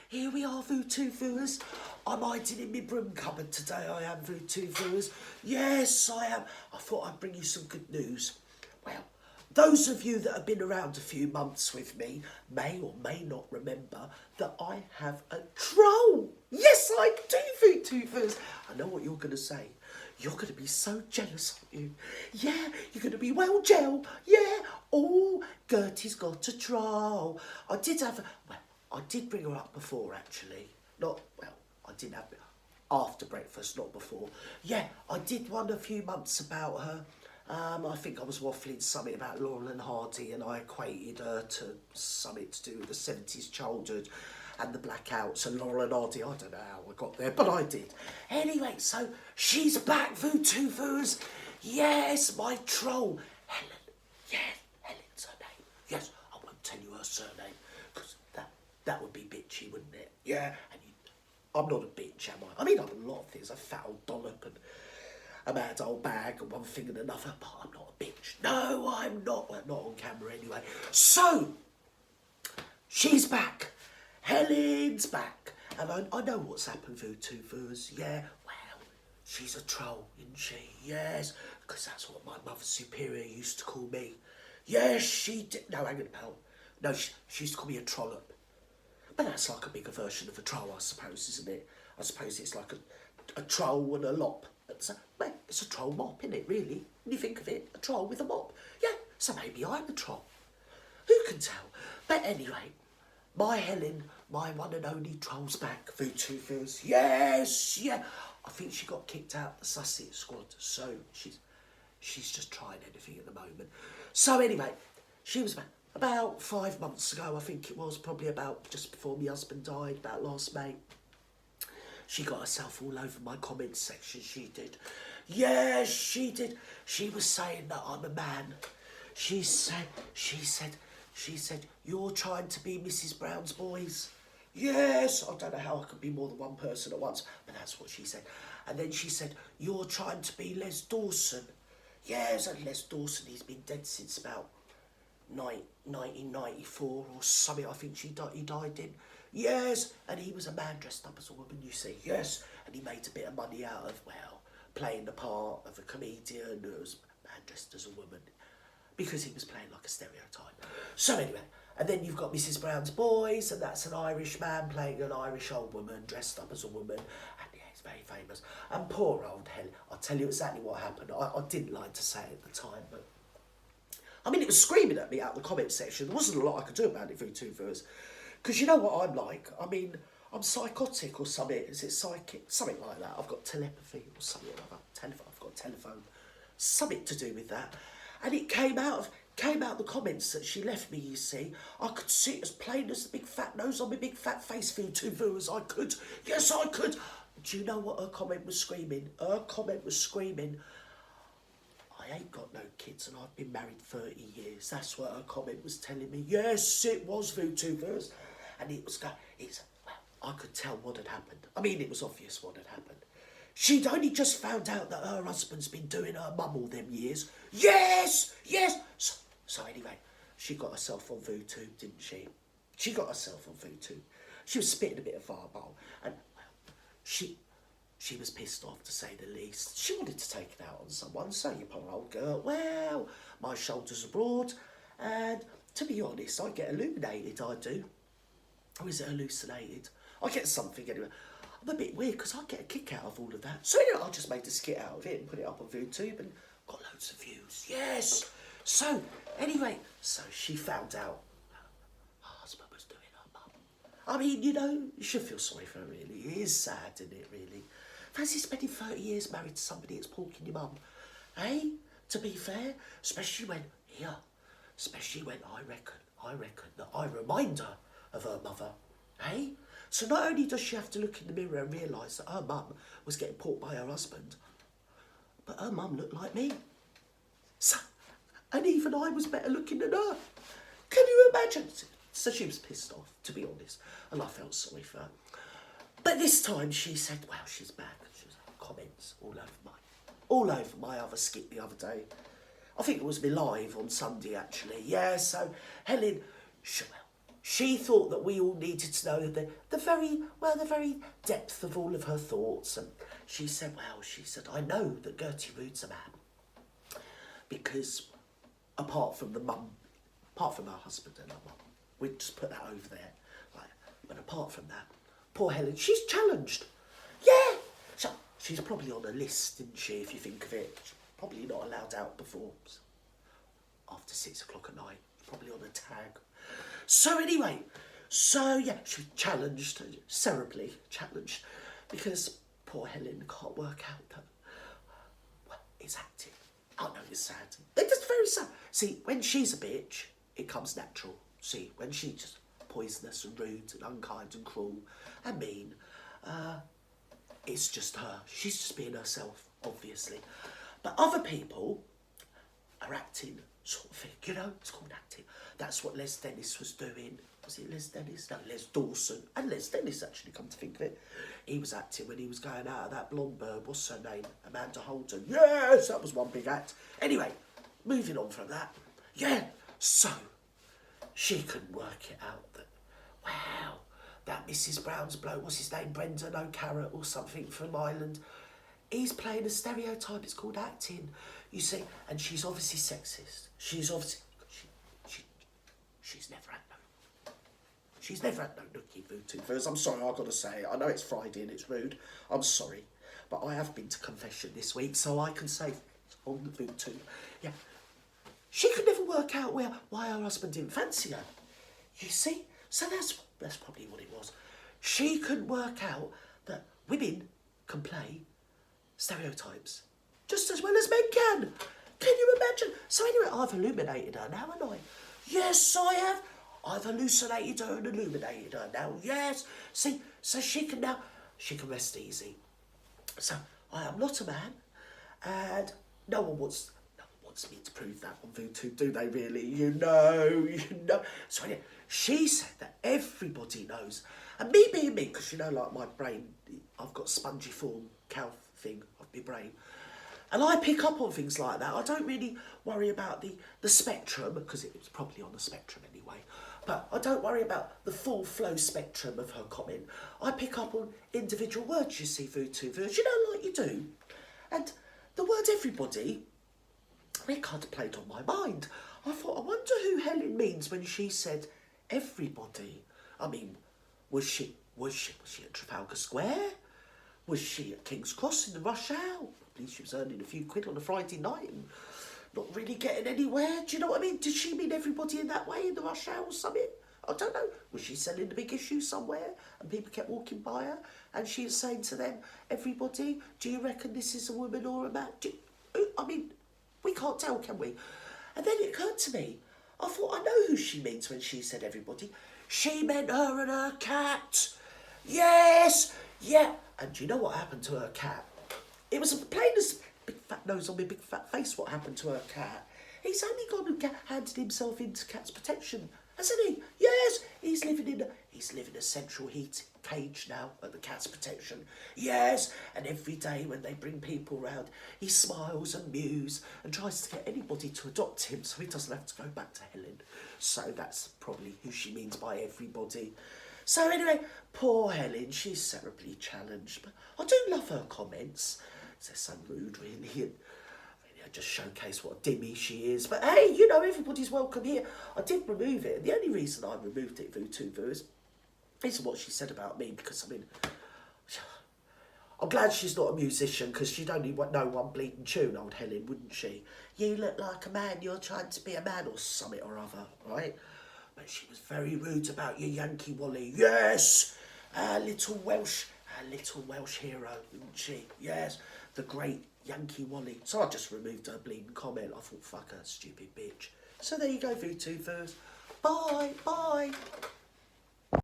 here we are, Voodoo viewers. I'm hiding in my broom cupboard today, I am, Voodoo viewers. Yes, I am. I thought I'd bring you some good news. Well, those of you that have been around a few months with me may or may not remember that I have a troll. Yes, I do, Voodoo viewers. I know what you're going to say. You're going to be so jealous, aren't you? Yeah, you're going to be, well, Gel, yeah. Oh, Gertie's got a troll. I did bring her up before, actually. I didn't have it after breakfast, not before. Yeah, I did one a few months about her. I think I was waffling something about Laurel and Hardy, and I equated her to something to do with the 70s childhood and the blackouts and Laurel and Hardy. I don't know how I got there, but I did. Anyway, so she's back, Voodoo viewers. Yes, my troll, Helen. Yes, Helen's her name. Yes, I won't tell you her surname, because that would be bitchy, wouldn't it? Yeah, and I'm not a bitch, am I? I mean, I'm a lot of things. A fat old dollop and a mad old bag and one thing and another, but I'm not a bitch. No, I'm not. Well, not on camera anyway. So, she's back. Helen's back. And I know what's happened, Voodoo viewers. Yeah, well, she's a troll, isn't she? Yes, because that's what my mother superior used to call me. Yes, she did. No, hang about. No, she used to call me a trollop. But that's like a bigger version of a troll, I suppose, isn't it? I suppose it's like a troll and a lop. It's a troll mop, isn't it, really? When you think of it, a troll with a mop. Yeah, so maybe I'm a troll. Who can tell? But anyway, my Helen, my one and only troll's back, Voodoo viewers. Yes, yeah. I think she got kicked out the Sussex squad, so she's just trying anything at the moment. So anyway, she was back. About 5 months ago, I think it was, probably about just before my husband died, about last May. She got herself all over my comments section, she did. Yes, she did. She was saying that I'm a man. She said, you're trying to be Mrs. Brown's boys. Yes, I don't know how I could be more than one person at once, but that's what she said. And then she said, you're trying to be Les Dawson. Yes, and Les Dawson, he's been dead since about 1994 or something, I think he died in. Yes, and he was a man dressed up as a woman, you see. Yes, and he made a bit of money out of, well, playing the part of a comedian who was a man dressed as a woman, because he was playing like a stereotype. So anyway, and then you've got Mrs. Brown's Boys, and that's an Irish man playing an Irish old woman dressed up as a woman, and yeah, he's very famous. And poor old Helen, I'll tell you exactly what happened. I didn't like to say it at the time, but I mean, it was screaming at me out of the comment section. There wasn't a lot I could do about it, Voodoo viewers. Because you know what I'm like? I mean, I'm psychotic or something. Is it psychic? Something like that. I've got telepathy or something like that. I've got a telephone. Something to do with that. And it came out the comments that she left me, you see. I could see it as plain as the big fat nose on my big fat face, Voodoo viewers. I could. Yes, I could. Do you know what her comment was screaming? Her comment was screaming, I ain't got no kids and I've been married 30 years. That's what her comment was telling me. Yes, it was, Voodoo viewers. And I could tell what had happened. I mean, it was obvious what had happened. She'd only just found out that her husband's been doing her mum all them years. Yes, yes. So anyway, she got herself on Voodoo, didn't she? She got herself on Voodoo. She was spitting a bit of fireball. And, well, she was pissed off, to say the least. She wanted to take it out on someone, so you poor old girl. Well, my shoulders are broad, and to be honest, I get illuminated, I do. Or is it hallucinated? I get something anyway. I'm a bit weird because I get a kick out of all of that. So anyway, I just made a skit out of it and put it up on YouTube and got loads of views. Yes! So, anyway, so she found out her husband was doing her mum. I mean, you know, you should feel sorry for her, really. It is sad, isn't it, really? Fancy spending 30 years married to somebody that's porking your mum. Eh? To be fair, especially when I reckon that I remind her of her mother. Eh? So not only does she have to look in the mirror and realise that her mum was getting porked by her husband, but her mum looked like me. So, and even I was better looking than her. Can you imagine? So she was pissed off, to be honest, and I felt sorry for her. But this time she said, well, she's back. She was comments all over my other skit the other day. I think it was me live on Sunday, actually. Yeah, so Helen, she thought that we all needed to know the very depth of all of her thoughts. And she said, I know that Gertie Rude's a man. Because apart from her husband and her mum, we'd just put that over there. Right. But apart from that, poor Helen, she's challenged. Yeah. So she's probably on a list, isn't she, if you think of it. She's probably not allowed out before after 6 o'clock at night. Probably on a tag. So anyway, she was challenged, cerebrally challenged, because poor Helen can't work out that, it's acting. I know it's sad. It's very sad. See, when she's a bitch, it comes natural. See, when she's just poisonous and rude and unkind and cruel and mean, it's just her. She's just being herself, obviously. But other people are acting sort of thing, you know, it's called acting. That's what Les Dennis was doing. Was it Les Dennis? No, Les Dawson. And Les Dennis, actually, come to think of it. He was acting when he was going out of that blonde bird. What's her name? Amanda Holden. Yes, that was one big act. Anyway, moving on from that. Yeah, so she couldn't work it out that, wow, that Mrs. Brown's bloke, what's his name? Brendan O'Carrot or something from Ireland. He's playing a stereotype. It's called acting. You see, and she's obviously sexist. She's obviously... She's never had no... She's never had no nookie voodoo first. I'm sorry, I've got to say it. I know it's Friday and it's rude. I'm sorry. But I have been to confession this week, so I can say on the voodoo. Yeah. She could never work out why her husband didn't fancy her. You see? So that's probably what it was. She couldn't work out that women can play stereotypes just as well as men can. Can you imagine? So anyway, I've illuminated her now, haven't I? Yes, I have. I've hallucinated her and illuminated her now. Yes. See, so she can rest easy. So I am not a man, and no one wants me to prove that on Voodoo, do they really? You know. So anyway, she said that everybody knows, and me being me, because you know, like my brain, I've got spongy form cow thing of my brain. And I pick up on things like that. I don't really worry about the spectrum, because it was probably on the spectrum anyway. But I don't worry about the full flow spectrum of her comment. I pick up on individual words, you see, Voodoo, you know, like you do. And the word everybody, it kind of played on my mind. I thought, I wonder who Helen means when she said everybody. I mean, was she at Trafalgar Square? Was she at King's Cross in the rush hour? Probably she was earning a few quid on a Friday night and not really getting anywhere. Do you know what I mean? Did she mean everybody in that way in the rush hour or something? I don't know. Was she selling the big issue somewhere and people kept walking by her and she was saying to them, everybody, do you reckon this is a woman or a man? I mean, we can't tell, can we? And then it occurred to me, I thought, I know who she means when she said everybody. She meant her and her cat. Yes, yeah. And do you know what happened to her cat? It was plain as big fat nose on my big fat face what happened to her cat. He's only gone and handed himself into cat's protection, hasn't he? Yes, he's living in a central heat cage now at the cat's protection. Yes, and every day when they bring people round, he smiles and mews and tries to get anybody to adopt him so he doesn't have to go back to Helen. So that's probably who she means by everybody. So anyway, poor Helen, she's cerebrally challenged, but I do love her comments. They're so rude, really, and I just showcase what a dimmy she is. But hey, you know, everybody's welcome here. I did remove it, and the only reason I removed it, Voodoo, is what she said about me, because, I mean, I'm glad she's not a musician, because she'd only know one bleeding tune, old Helen, wouldn't she? You look like a man, you're trying to be a man, or something or other, right? But she was very rude about your Yankee Wally. Yes! Our little Welsh hero, isn't she? Yes, the great Yankee Wally. So I just removed her bleeding comment. I thought, fuck her, stupid bitch. So there you go, Voodoo. Bye, bye.